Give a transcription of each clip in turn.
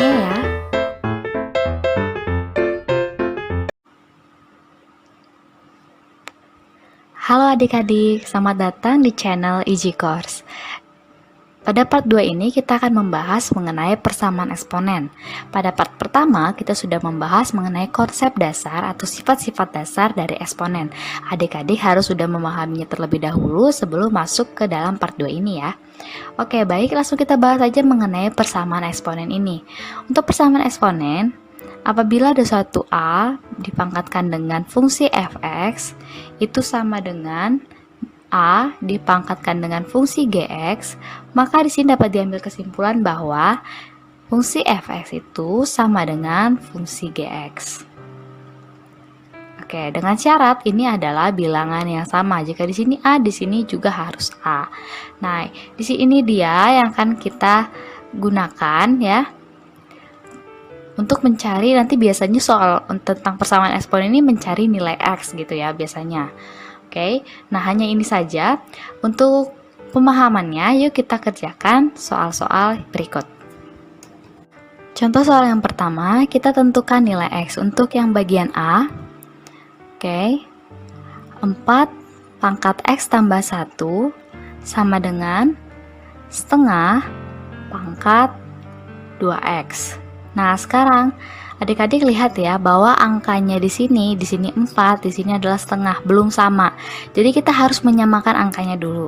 berikutnya ya. Halo adik-adik, selamat datang di channel Easy Course. Pada part 2 ini kita akan membahas mengenai persamaan eksponen. Pada part pertama kita sudah membahas mengenai konsep dasar atau sifat-sifat dasar dari eksponen. Adik-adik harus sudah memahaminya terlebih dahulu sebelum masuk ke dalam part 2 ini ya. Oke, baik, langsung kita bahas aja mengenai persamaan eksponen ini. Untuk persamaan eksponen, apabila ada suatu A dipangkatkan dengan fungsi fx, itu sama dengan A dipangkatkan dengan fungsi gx, maka di sini dapat diambil kesimpulan bahwa fungsi fx itu sama dengan fungsi gx. Oke, dengan syarat ini adalah bilangan yang sama. Jika di sini A, di sini juga harus A. Nah, di sini dia yang akan kita gunakan ya untuk mencari, nanti biasanya soal tentang persamaan eksponen ini mencari nilai x gitu ya biasanya. Oke, nah hanya ini saja untuk pemahamannya. Yuk kita kerjakan soal-soal berikut. Contoh soal yang pertama, kita tentukan nilai x untuk yang bagian A. Oke, 4 pangkat x tambah 1 sama dengan setengah pangkat 2x. Nah, sekarang adik-adik lihat ya bahwa angkanya di sini 4, di sini adalah setengah, belum sama. Jadi kita harus menyamakan angkanya dulu.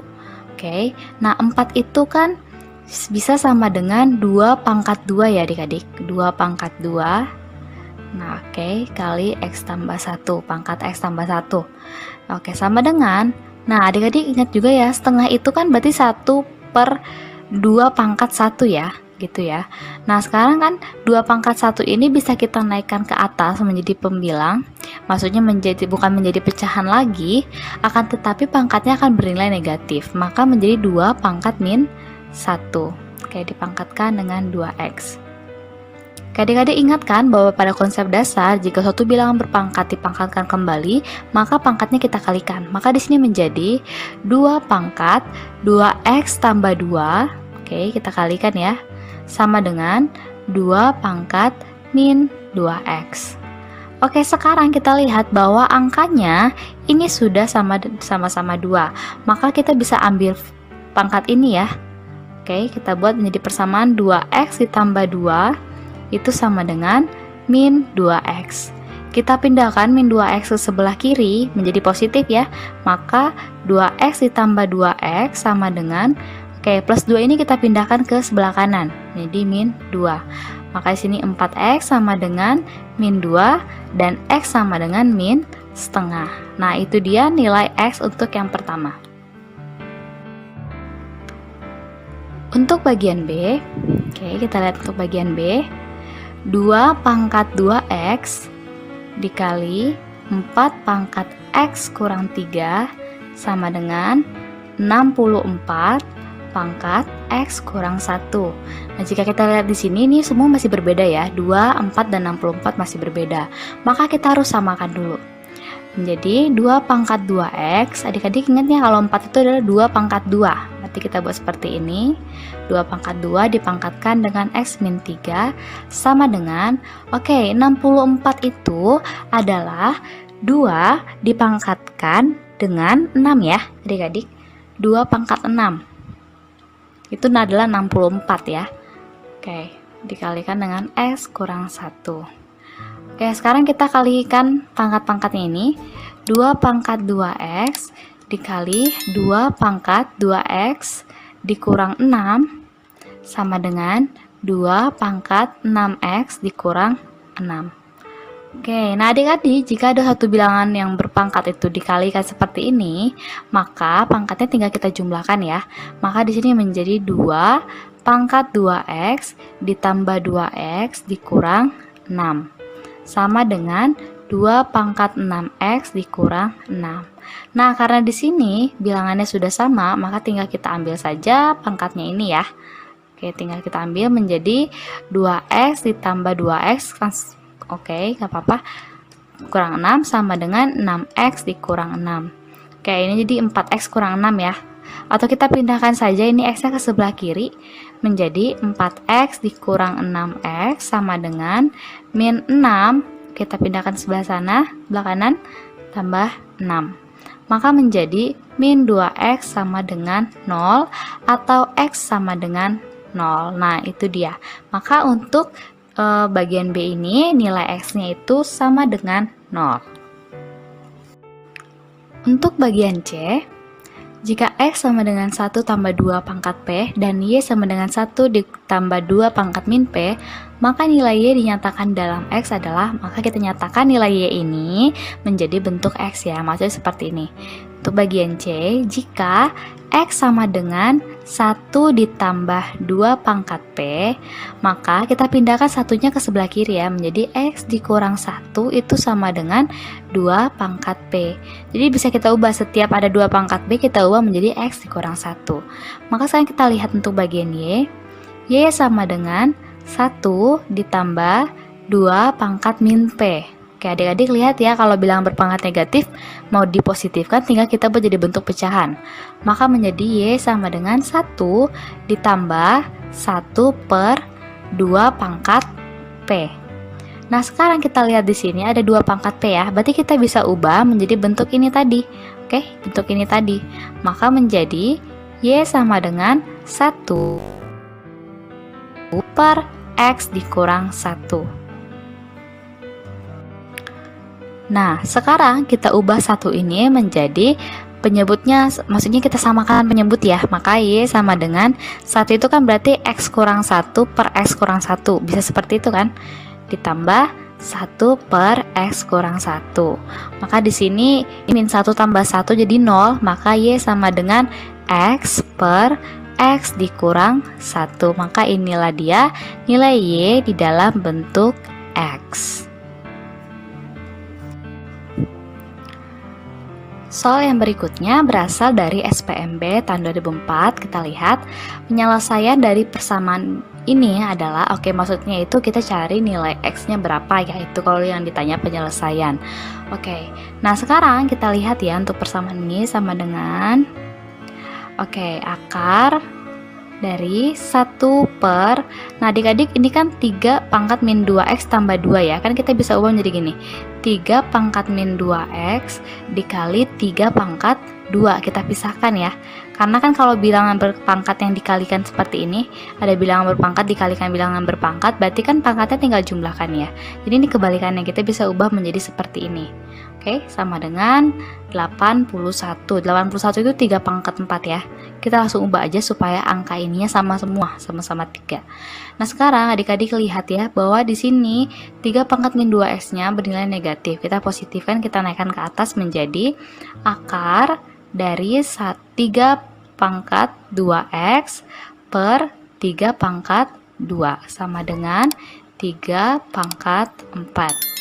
Oke. Nah, 4 itu kan bisa sama dengan 2 pangkat 2 ya adik-adik. 2 pangkat 2. Nah, oke, kali x tambah 1, pangkat x tambah 1. Oke, sama dengan, nah adik-adik ingat juga ya, setengah itu kan berarti 1/2 pangkat 1 ya, gitu ya. Nah, sekarang kan 2 pangkat 1 ini bisa kita naikkan ke atas menjadi pembilang, maksudnya bukan menjadi pecahan lagi, akan tetapi pangkatnya akan bernilai negatif, maka menjadi 2 pangkat min 1. Oke, dipangkatkan dengan 2x. Adik-adik ingat kan bahwa pada konsep dasar, jika suatu bilangan berpangkat dipangkatkan kembali, maka pangkatnya kita kalikan. Maka di sini menjadi 2 pangkat 2x tambah 2. Oke, kita kalikan ya. Sama dengan 2 pangkat min 2x. Oke, sekarang kita lihat bahwa angkanya ini sudah sama-sama 2. Maka kita bisa ambil pangkat ini ya. Oke, kita buat menjadi persamaan 2x ditambah 2 itu sama dengan min 2x. Kita pindahkan min 2x ke sebelah kiri menjadi positif ya. Maka 2x ditambah 2x sama dengan, oke, plus 2 ini kita pindahkan ke sebelah kanan, jadi min 2. Maka di sini 4x sama dengan min 2 dan x sama dengan min setengah. Nah, itu dia nilai x untuk yang pertama. Untuk bagian B, oke, kita lihat untuk bagian B. 2 pangkat 2x dikali 4 pangkat x kurang 3 sama dengan 64 pangkat x kurang 1. Nah, jika kita lihat di sini, ini semua masih berbeda ya. 2, 4, dan 64 masih berbeda. Maka kita harus samakan dulu. Menjadi 2 pangkat 2x. Adik-adik ingatnya kalau 4 itu adalah 2 pangkat 2. Nanti kita buat seperti ini. 2 pangkat 2 dipangkatkan dengan x min 3 sama dengan, oke, 64 itu adalah 2 dipangkatkan dengan 6 ya adik-adik. 2 pangkat 6 itu adalah 64 ya. Oke, dikalikan dengan x kurang 1. Oke, sekarang kita kalikan pangkat-pangkatnya ini. 2 pangkat 2x dikali 2 pangkat 2x dikurang 6 sama dengan 2 pangkat 6x dikurang 6. Oke, nah adik-adik, jika ada satu bilangan yang berpangkat itu dikalikan seperti ini, maka pangkatnya tinggal kita jumlahkan ya. Maka di sini menjadi 2 pangkat 2x ditambah 2x dikurang 6. Sama dengan 2 pangkat 6x dikurang 6. Nah, karena di sini bilangannya sudah sama, maka tinggal kita ambil saja pangkatnya ini ya. Oke, tinggal kita ambil menjadi 2x ditambah 2x. Oke, gak apa-apa. Kurang 6 sama dengan 6x dikurang 6. Oke, ini jadi 4x kurang 6 ya. Atau kita pindahkan saja ini x-nya ke sebelah kiri. menjadi 4x dikurang 6x sama dengan min 6, kita pindahkan sebelah sana, sebelah kanan, tambah 6. Maka menjadi min 2x sama dengan 0 atau x sama dengan 0. Nah, itu dia. Maka untuk bagian B ini nilai x-nya itu sama dengan 0. Untuk bagian C, jika x sama dengan 1 tambah 2 pangkat P dan y sama dengan 1 ditambah 2 pangkat min P, maka nilai y dinyatakan dalam x adalah, maka kita nyatakan nilai y ini menjadi bentuk x ya, maksudnya seperti ini. Untuk bagian C, jika x sama dengan 1 ditambah 2 pangkat P, maka kita pindahkan satunya ke sebelah kiri ya, menjadi x dikurang 1 itu sama dengan 2 pangkat P. Jadi bisa kita ubah, setiap ada 2 pangkat P kita ubah menjadi x dikurang 1. Maka sekarang kita lihat untuk bagian y sama dengan 1 ditambah 2 pangkat min P. Oke, adik-adik lihat ya, kalau bilangan berpangkat negatif mau dipositifkan tinggal kita buat jadi bentuk pecahan. Maka menjadi y sama dengan 1 ditambah 1 per 2 pangkat P. Nah, sekarang kita lihat di sini ada 2 pangkat P ya. Berarti kita bisa ubah menjadi bentuk ini tadi. Oke, bentuk ini tadi. Maka menjadi y sama dengan 1 per x dikurang 1. Nah, sekarang kita ubah 1 ini menjadi penyebutnya, maksudnya kita samakan penyebut ya. Maka y sama dengan 1 itu kan berarti x kurang 1 per x kurang 1. Bisa seperti itu kan? Ditambah 1 per x kurang 1. Maka di sini min 1 tambah 1 jadi 0, maka y sama dengan x per x dikurang 1. Maka inilah dia nilai y di dalam bentuk x. Soal yang berikutnya berasal dari SPMB tahun 2004. Kita lihat penyelesaian dari persamaan ini adalah, maksudnya itu kita cari nilai x-nya berapa ya, itu kalau yang ditanya penyelesaian. Nah sekarang kita lihat ya, untuk persamaan ini sama dengan akar dari 1 per, nah adik-adik ini kan 3 pangkat min 2x tambah 2 ya, kan kita bisa ubah menjadi gini, 3 pangkat min 2x dikali 3 pangkat 2, kita pisahkan ya, karena kan kalau bilangan berpangkat yang dikalikan seperti ini, ada bilangan berpangkat dikalikan bilangan berpangkat, berarti kan pangkatnya tinggal jumlahkan ya, jadi ini kebalikannya, kita bisa ubah menjadi seperti ini. Sama dengan 81. 81 itu 3 pangkat 4 ya. Kita langsung ubah aja supaya angka ininya sama semua, sama-sama 3. Nah, sekarang adik-adik lihat ya bahwa di sini 3 pangkat min 2x-nya bernilai negatif. Kita positifkan, kita naikkan ke atas menjadi akar dari 3 pangkat 2x per 3 pangkat 2 sama dengan 3 pangkat 4.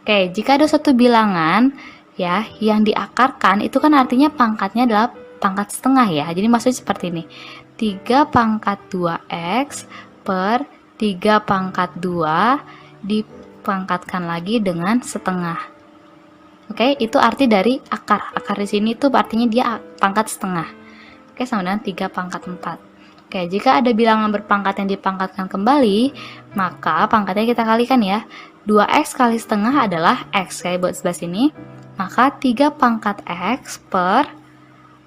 Jika ada suatu bilangan ya yang diakarkan, itu kan artinya pangkatnya adalah pangkat setengah ya. Jadi maksudnya seperti ini. 3 pangkat 2x per 3 pangkat 2 dipangkatkan lagi dengan setengah. Itu arti dari akar. Akar di sini tuh artinya dia pangkat setengah. Sama dengan 3 pangkat 4. Jika ada bilangan berpangkat yang dipangkatkan kembali, maka pangkatnya kita kalikan ya. 2x kali setengah adalah x, buat sebelah sini. Maka 3 pangkat x per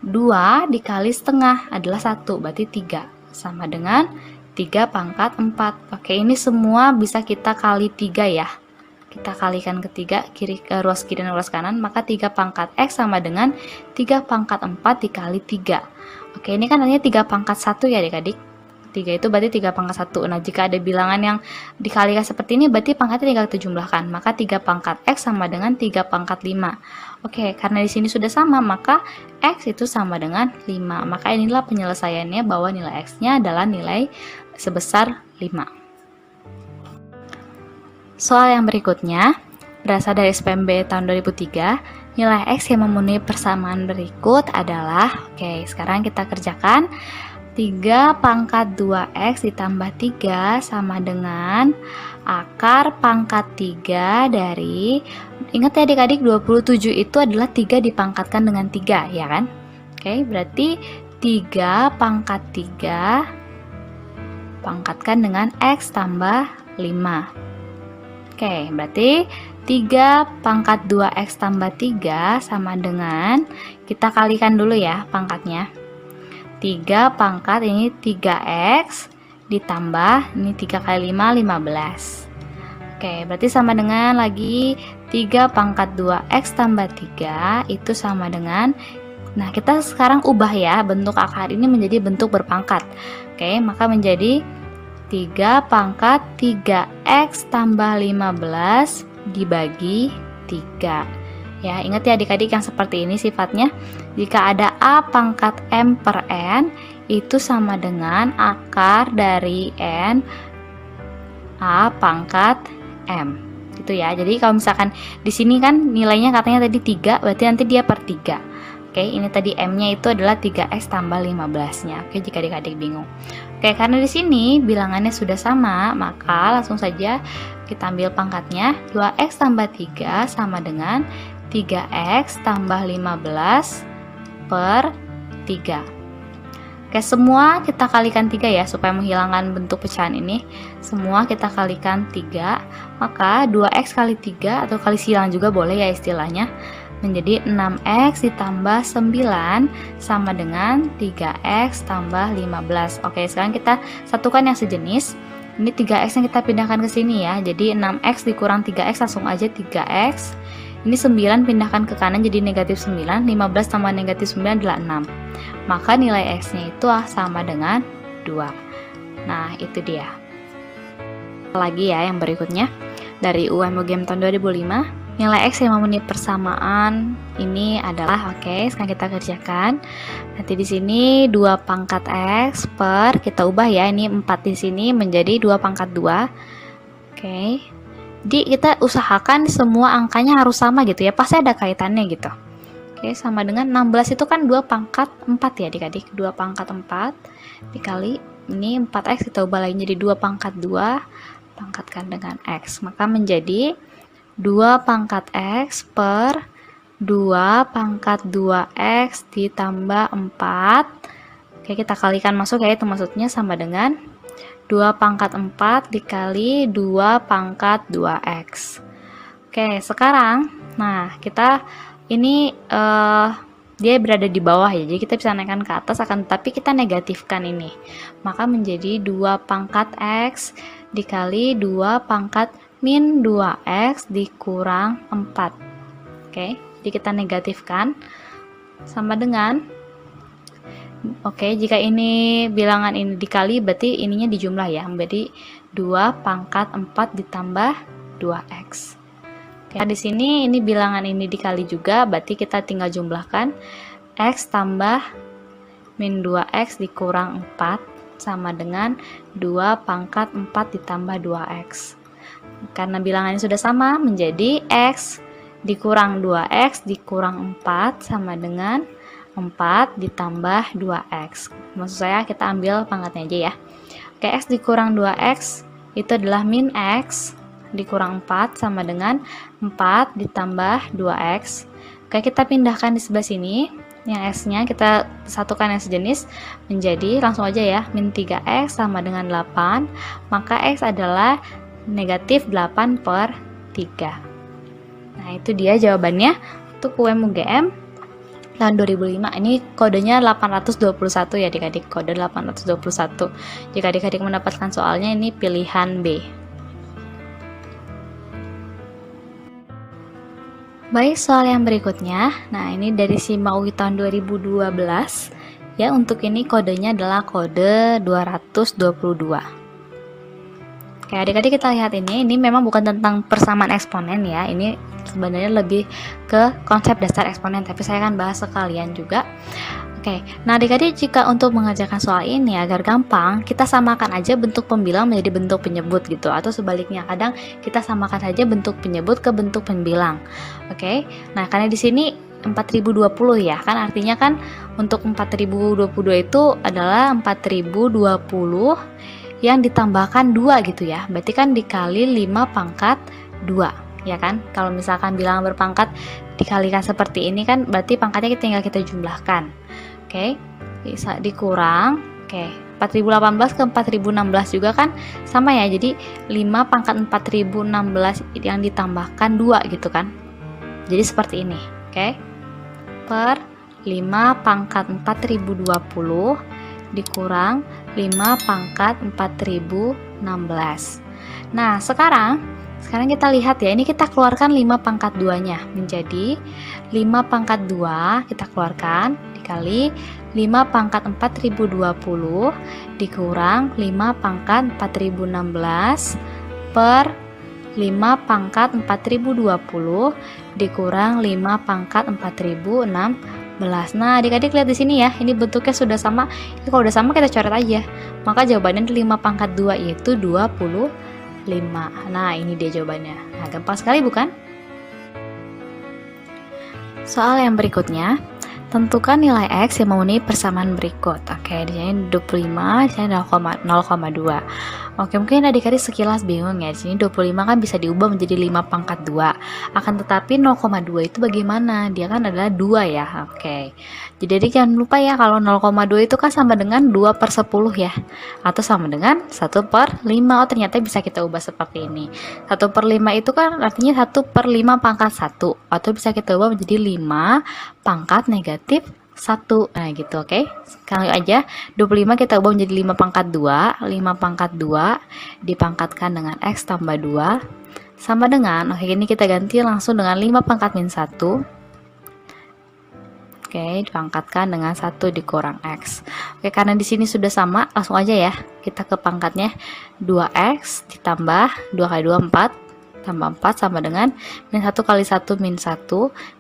2 dikali setengah adalah 1, berarti 3. Sama dengan 3 pangkat 4. Ini semua bisa kita kali 3 ya. Kita kalikan ke 3, ruas kiri dan ruas kanan, maka 3 pangkat x sama dengan 3 pangkat 4 dikali 3. Ini kan hanya 3 pangkat 1 ya adik-adik. 3 itu berarti 3 pangkat 1. Nah, jika ada bilangan yang dikalikan seperti ini, berarti pangkatnya tinggal kita jumlahkan. Maka 3 pangkat x sama dengan 3 pangkat 5. Karena di sini sudah sama, maka x itu sama dengan 5. Maka inilah penyelesaiannya bahwa nilai x-nya adalah nilai sebesar 5. Soal yang berikutnya berasal dari SPMB tahun 2003. Nilai x yang memenuhi persamaan berikut adalah, sekarang kita kerjakan. 3 pangkat 2x ditambah 3 sama dengan akar pangkat 3 dari, ingat ya adik-adik, 27 itu adalah 3 dipangkatkan dengan 3 ya kan. Berarti 3 pangkat 3 pangkatkan dengan X tambah 5. Oke, berarti 3 pangkat 2X tambah 3 sama dengan, kita kalikan dulu ya pangkatnya. 3 pangkat ini 3X ditambah, ini 3 kali 5, 15. Oke, berarti sama dengan lagi 3 pangkat 2X tambah 3 itu sama dengan, nah kita sekarang ubah ya bentuk akar ini menjadi bentuk berpangkat. Oke, maka menjadi 3 pangkat 3X tambah 15 dibagi 3. Ya, ingat ya adik-adik yang seperti ini sifatnya. Jika ada A pangkat M per N, itu sama dengan akar dari N A pangkat M. Gitu ya. Jadi kalau misalkan di sini kan nilainya katanya tadi 3, berarti nanti dia per 3. Oke, ini tadi M-nya itu adalah 3X tambah 15-nya. Oke, jika adik-adik bingung. Oke, karena di sini bilangannya sudah sama, maka langsung saja kita ambil pangkatnya. 2X tambah 3 sama dengan 3X tambah 15 per 3. Oke, semua kita kalikan 3 ya, supaya menghilangkan bentuk pecahan ini. Semua kita kalikan 3, maka 2X kali 3 atau kali silang juga boleh ya istilahnya, menjadi 6X ditambah 9 sama dengan 3X tambah 15. Oke, sekarang kita satukan yang sejenis. Ini 3X yang kita pindahkan ke sini ya. Jadi 6X dikurang 3X langsung aja 3X. Ini 9 pindahkan ke kanan jadi negatif 9. 15 tambah negatif 9 adalah 6. Maka nilai X-nya itu sama dengan 2. Nah, itu dia. Lagi ya yang berikutnya. Dari UMUGM tahun 2005. Nilai X yang memenuhi persamaan ini adalah, oke, sekarang kita kerjakan. Nanti di sini 2 pangkat X per, kita ubah ya, ini 4 di sini menjadi 2 pangkat 2. Oke. Jadi kita usahakan semua angkanya harus sama gitu ya, pasti ada kaitannya gitu. Oke, sama dengan 16 itu kan 2 pangkat 4 ya adik-adik. 2 pangkat 4 dikali, ini 4X kita ubah lagi jadi 2 pangkat 2, pangkatkan dengan X. Maka menjadi 2 pangkat X per 2 pangkat 2X ditambah 4. Oke, kita kalikan masuk ya, itu maksudnya sama dengan 2 pangkat 4 dikali 2 pangkat 2X. Oke, sekarang, nah kita ini dia berada di bawah ya, jadi kita bisa naikkan ke atas, akan tetapi kita negatifkan ini. Maka menjadi 2 pangkat X dikali 2 pangkat min 2X dikurang 4. Oke, jadi kita negatifkan sama dengan, oke, jika ini bilangan ini dikali berarti ininya dijumlah ya, menjadi 2 pangkat 4 ditambah 2X. Oke, di sini ini bilangan ini dikali juga, berarti kita tinggal jumlahkan X tambah min 2X dikurang 4 sama dengan 2 pangkat 4 ditambah 2X. Karena bilangannya sudah sama, menjadi X dikurang 2X dikurang 4 sama dengan 4 ditambah 2X. Maksud saya kita ambil pangkatnya aja ya. Oke, X dikurang 2X itu adalah min X dikurang 4 sama dengan 4 ditambah 2X. Oke, kita pindahkan di sebelah sini. Yang X-nya kita satukan yang sejenis menjadi, langsung aja ya, min 3X sama dengan 8. Maka X adalah negatif 8 per 3. Nah, itu dia jawabannya untuk UMUGM tahun 2005. Ini kodenya 821 ya adik-adik, kode 821. Jika adik-adik mendapatkan soalnya ini pilihan B. Baik, soal yang berikutnya. Nah, ini dari SIMA UI tahun 2012. Ya, untuk ini kodenya adalah kode 222. Oke, adik-adik kita lihat ini memang bukan tentang persamaan eksponen ya, ini sebenarnya lebih ke konsep dasar eksponen, tapi saya akan bahas sekalian juga. Oke, nah adik-adik jika untuk mengerjakan soal ini agar gampang, kita samakan aja bentuk pembilang menjadi bentuk penyebut gitu, atau sebaliknya, kadang kita samakan saja bentuk penyebut ke bentuk pembilang. Oke, nah karena di sini 4020 ya, kan artinya kan untuk 4022 itu adalah 4020 yang ditambahkan 2 gitu ya, berarti kan dikali 5 pangkat 2 ya kan. Kalau misalkan bilangan berpangkat dikalikan seperti ini kan berarti pangkatnya tinggal kita jumlahkan. Oke, bisa dikurang. Oke, 4018 ke 4016 juga kan sama ya, jadi 5 pangkat 4016 yang ditambahkan 2 gitu kan. Jadi seperti ini, oke? Per 5 pangkat 4020 dikurang 5 pangkat 4016. Nah, sekarang kita lihat ya, ini kita keluarkan 5 pangkat 2-nya menjadi 5 pangkat 2 kita keluarkan dikali 5 pangkat 4020 dikurang 5 pangkat 4016 per 5 pangkat 4020 dikurang 5 pangkat 4016. Nah, adik-adik lihat di sini ya, ini bentuknya sudah sama. Ya, kalau udah sama kita coret aja. Maka jawabannya 5 pangkat 2 yaitu 25. Nah, ini dia jawabannya. Nah, gampang sekali bukan? Soal yang berikutnya, tentukan nilai X yang memenuhi persamaan berikut. Oke, di sini 25, di sini 0,2. Oke, mungkin adik-adik sekilas bingung ya. Di sini 25 kan bisa diubah menjadi 5 pangkat 2. Akan tetapi 0,2 itu bagaimana? Dia kan adalah 2 ya. Oke. Jadi adik jangan lupa ya, kalau 0,2 itu kan sama dengan 2 per 10 ya. Atau sama dengan 1 per 5. Oh, ternyata bisa kita ubah seperti ini. 1 per 5 itu kan artinya 1 per 5 pangkat 1. Atau bisa kita ubah menjadi 5 pangkat negatif 1. Nah gitu, oke. Sekarang aja 25 kita ubah menjadi 5 pangkat 2. 5 pangkat 2 dipangkatkan dengan X tambah 2 sama dengan, oke, ini kita ganti langsung dengan 5 pangkat min 1. Oke, dipangkatkan dengan 1 dikurang X. Oke, karena di sini sudah sama, langsung aja ya. Kita ke pangkatnya 2X ditambah 2 kali 2 4 tambah 4 sama dengan min 1 kali 1 min 1.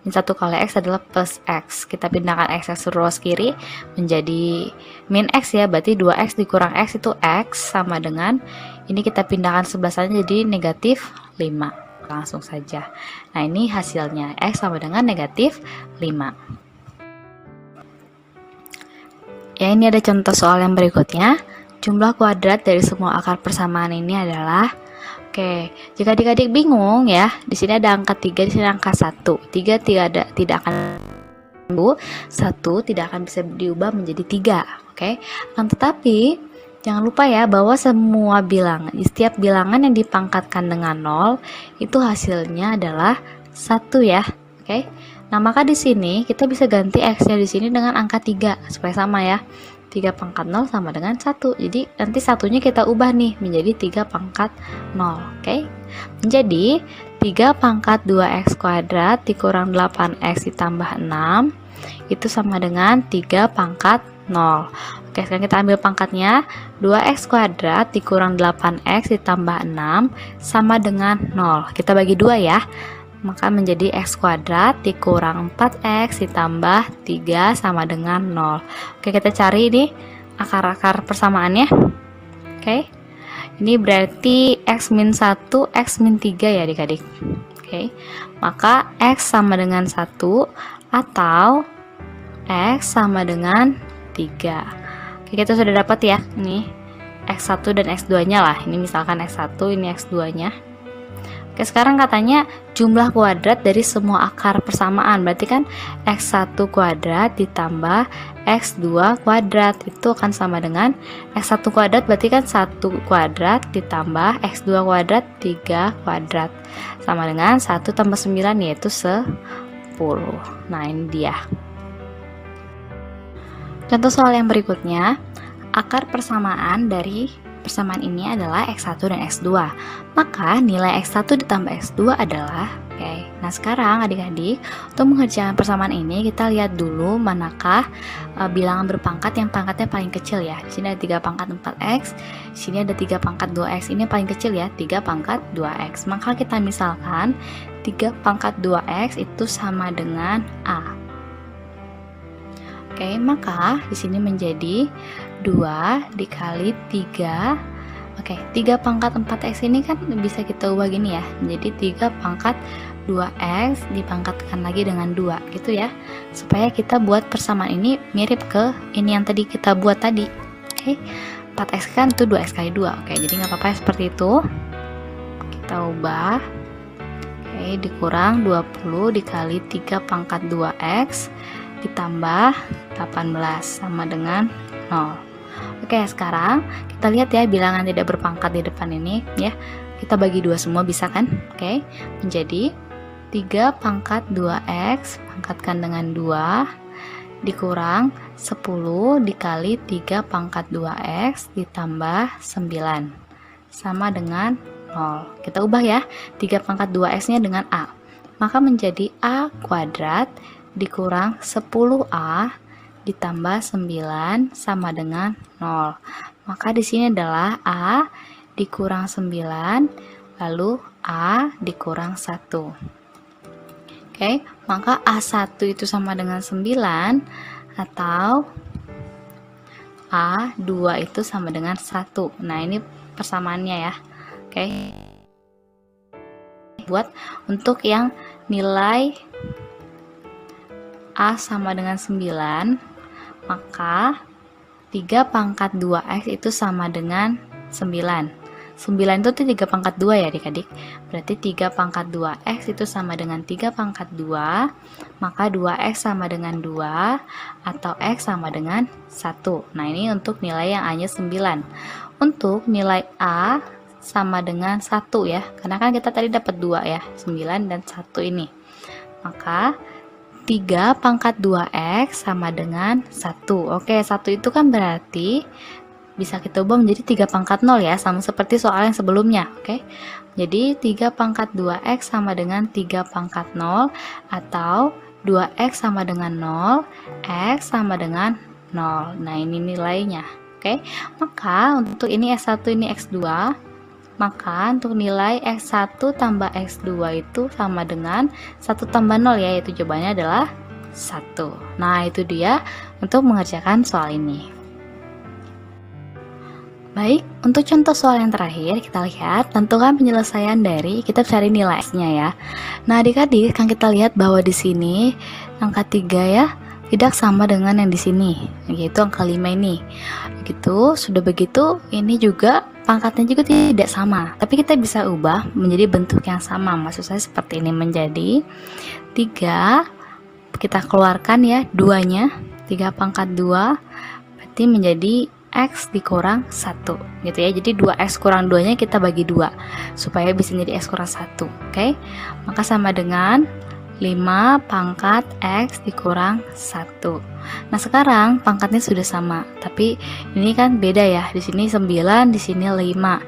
Min 1 kali X adalah plus X. Kita pindahkan X ke ruas kiri menjadi min X ya, berarti 2X dikurang X itu X sama dengan, ini kita pindahkan sebelah sana jadi negatif 5. Langsung saja. Nah, ini hasilnya X sama dengan negatif 5. Ya, ini ada contoh soal yang berikutnya. Jumlah kuadrat dari semua akar persamaan ini adalah, oke, jika adik-adik bingung ya, di sini ada angka 3, di sini angka 1. 3 tidak akan 1 tidak akan bisa diubah menjadi 3, oke. Akan tetapi jangan lupa ya bahwa semua bilangan, setiap bilangan yang dipangkatkan dengan 0 itu hasilnya adalah 1 ya, oke. Nah, maka di sini kita bisa ganti X-nya di sini dengan angka 3 supaya sama ya. 3 pangkat 0 sama dengan 1. Jadi nanti satunya kita ubah nih menjadi 3 pangkat 0. Oke. Menjadi 3 pangkat 2x kuadrat dikurang 8x ditambah 6 itu sama dengan 3 pangkat 0. Oke, sekarang kita ambil pangkatnya. 2x kuadrat dikurang 8x ditambah 6 sama dengan 0. Kita bagi 2 ya. Maka menjadi x kuadrat dikurang 4x ditambah 3 sama dengan 0. Oke, kita cari ini akar-akar persamaannya. Oke, ini berarti x min 1, x min 3 ya adik-adik. Oke, maka x sama dengan 1 atau x sama dengan 3. Oke, kita sudah dapat ya, ini x1 dan x2 nya lah. Ini misalkan x1, ini x2 nya. Oke, sekarang katanya jumlah kuadrat dari semua akar persamaan, berarti kan x1 kuadrat ditambah x2 kuadrat itu akan sama dengan x1 kuadrat, berarti kan 1 kuadrat ditambah x2 kuadrat 3 kuadrat sama dengan 1 tambah 9 yaitu 10. Nah, ini dia. Contoh soal yang berikutnya, akar persamaan dari persamaan ini adalah x1 dan x2. Maka nilai x1 ditambah x2 adalah, oke. Nah, sekarang adik-adik, untuk mengerjakan persamaan ini kita lihat dulu manakah bilangan berpangkat yang pangkatnya paling kecil ya. Di sini ada 3 pangkat 4x, di sini ada 3 pangkat 2x. Ini yang paling kecil ya, 3 pangkat 2x. Maka kita misalkan 3 pangkat 2x itu sama dengan A. Oke, maka di sini menjadi 2 dikali 3. Oke, 3 pangkat 4x ini kan bisa kita ubah gini ya, menjadi 3 pangkat 2x dipangkatkan lagi dengan 2 gitu ya, supaya kita buat persamaan ini mirip ke ini yang tadi kita buat tadi. Oke, 4x kan itu 2x kali 2. Oke, jadi nggak apa-apa ya seperti itu. Kita ubah. Oke, dikurang 20 dikali 3 pangkat 2x ditambah 18 sama dengan 0. Oke, sekarang kita lihat ya bilangan tidak berpangkat di depan ini ya. Kita bagi dua semua bisa kan? Oke, menjadi 3 pangkat 2x pangkatkan dengan 2 dikurang 10 dikali 3 pangkat 2x ditambah 9 sama dengan 0. Kita ubah ya, 3 pangkat 2x nya dengan a, maka menjadi a kuadrat dikurang 10a ditambah 9 sama dengan 0. Maka di sini adalah a dikurang 9 lalu a dikurang 1. Oke, maka A1 itu sama dengan 9 atau A2 itu sama dengan 1. Nah, ini persamaannya ya. Oke. Buat untuk yang nilai A sama dengan 9, maka 3 pangkat 2x itu sama dengan 9. 9 itu 3 pangkat 2 ya adik-adik. Berarti 3 pangkat 2x itu sama dengan 3 pangkat 2. Maka 2x sama dengan 2 atau x sama dengan 1. Nah, ini untuk nilai yang A-nya 9. Untuk nilai A sama dengan 1 ya. Karena kan kita tadi dapat 2 ya. 9 dan 1 ini. Maka 3 pangkat 2x sama dengan 1. Oke, 1 itu kan berarti bisa kita ubah menjadi 3 pangkat 0 ya, sama seperti soal yang sebelumnya. Oke, jadi 3 pangkat 2x sama dengan 3 pangkat 0 atau 2x sama dengan 0, x sama dengan 0. Nah, ini nilainya. Oke, maka untuk ini x1 ini x2, maka untuk nilai x1 tambah x2 itu sama dengan 1 tambah 0 ya, yaitu jawabannya adalah 1. Nah, itu dia untuk mengerjakan soal ini. Baik, untuk contoh soal yang terakhir, kita lihat tentukan penyelesaian dari kita cari nilai x-nya ya. Nah, adik-adik kan kita lihat bahwa di sini angka 3 ya tidak sama dengan yang di sini, yaitu angka 5 ini. Begitu, sudah begitu, ini juga pangkatnya juga tidak sama. Tapi kita bisa ubah menjadi bentuk yang sama. Maksud saya seperti ini, menjadi 3, kita keluarkan ya 2-nya, 3 pangkat 2 berarti menjadi x dikurang 1 gitu ya. Jadi 2x kurang 2 nya kita bagi 2 supaya bisa jadi x kurang 1. Oke, maka sama dengan 5 pangkat x dikurang 1. Nah, sekarang pangkatnya sudah sama, tapi ini kan beda ya. Di sini 9, di sini 5.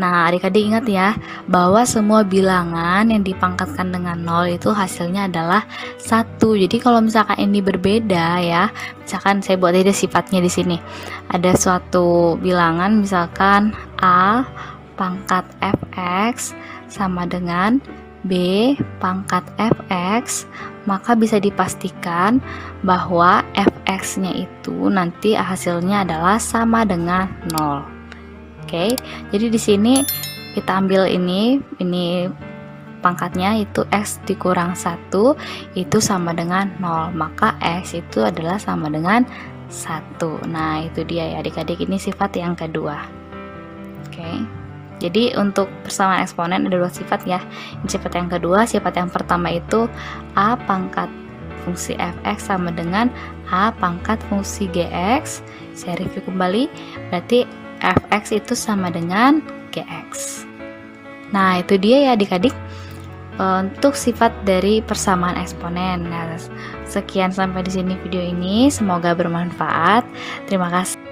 Nah, adik-adik ingat ya, bahwa semua bilangan yang dipangkatkan dengan 0 itu hasilnya adalah 1. Jadi kalau misalkan ini berbeda ya, misalkan saya buat aja sifatnya di sini. Ada suatu bilangan misalkan a pangkat fx sama dengan b pangkat fx, maka bisa dipastikan bahwa fx-nya itu nanti hasilnya adalah sama dengan 0. Oke, jadi di sini kita ambil ini pangkatnya itu x dikurang 1 itu sama dengan 0, maka x itu adalah sama dengan 1. Nah, itu dia ya adik-adik, ini sifat yang kedua. Oke. Jadi untuk persamaan eksponen ada dua sifat ya. Ini sifat yang kedua, sifat yang pertama itu a pangkat fungsi fx sama dengan a pangkat fungsi gx. Saya review kembali, berarti fx itu sama dengan gx. Nah, itu dia ya adik-adik untuk sifat dari persamaan eksponen. Nah, sekian sampai di sini video ini, semoga bermanfaat. Terima kasih.